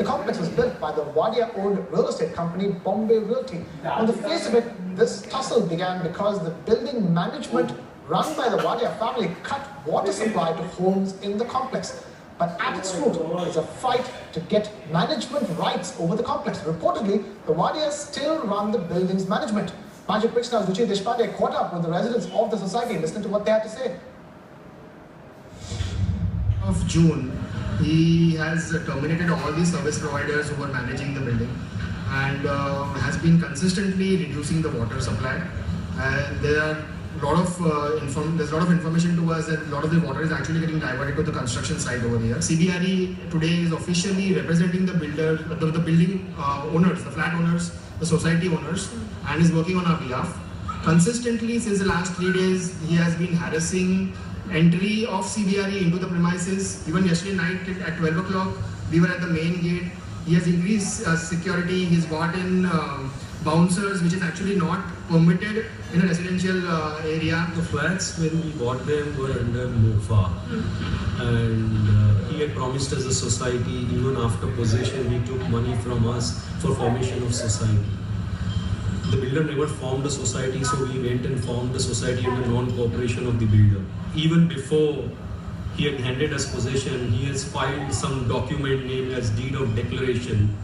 The complex was built by the Wadia-owned real estate company Bombay Realty. On the face of it, this tussle began because the building management run by the Wadia family cut water supply to homes in the complex. But at its root is a fight to get management rights over the complex. Reportedly, the Wadias still run the building's management. Magic Brixna's Ruchi Deshpande caught up with the residents of the society. Listen to what they had to say. Of June, he has terminated all the service providers who were managing the building and has been consistently reducing the water supply. There's a lot of information to us that a lot of the water is actually getting diverted to the construction site over here. CBRE today is officially representing the building owners, the flat owners, the society owners, and is working on our behalf. Consistently since the last 3 days, he has been harassing entry of CBRE into the premises. Even yesterday night at 12 o'clock, we were at the main gate. He has increased security. He's brought in bouncers, which is actually not permitted in a residential area. The flats, when we bought them, were under MOFA. And he had promised us a society. Even after possession, he took money from us for formation of society. The builder never formed a society, so we went and formed a society under non-cooperation of the builder. Even before he had handed us possession, he has filed some document named as Deed of Declaration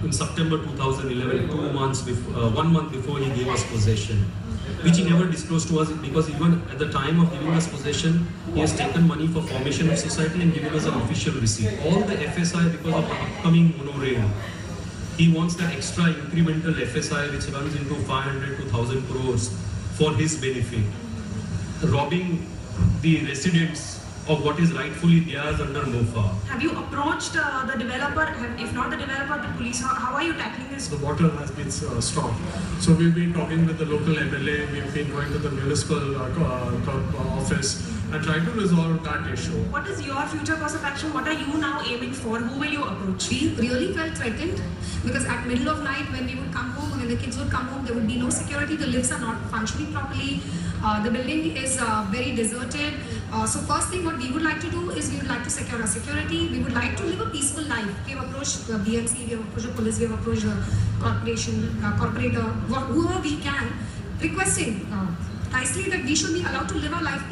in September 2011, 1 month before he gave us possession, which he never disclosed to us, because even at the time of giving us possession, he has taken money for formation of society and given us an official receipt. All the FSI, because of the upcoming monorail, he wants that extra incremental FSI which runs into 500 to 1,000 crores for his benefit, robbing the residents of what is rightfully theirs under MOFA. Have you approached the developer? If not the developer, the police? How are you tackling this? The water has been stopped. So we've been talking with the local MLA, we've been going to the municipal office and trying to resolve that issue. What is your future course of action? What are you now aiming for? Who will you approach? We really felt threatened because at middle of night when we would come home, when the kids would come home, there would be no security, the lifts are not functioning properly, the building is very deserted. So first thing what we would like to do is we would like to secure our security, we would like to live a peaceful life. We have approached the BMC, we have approached the police, we have approached the corporation, corporator, whoever we can, requesting nicely that we should be allowed to live our life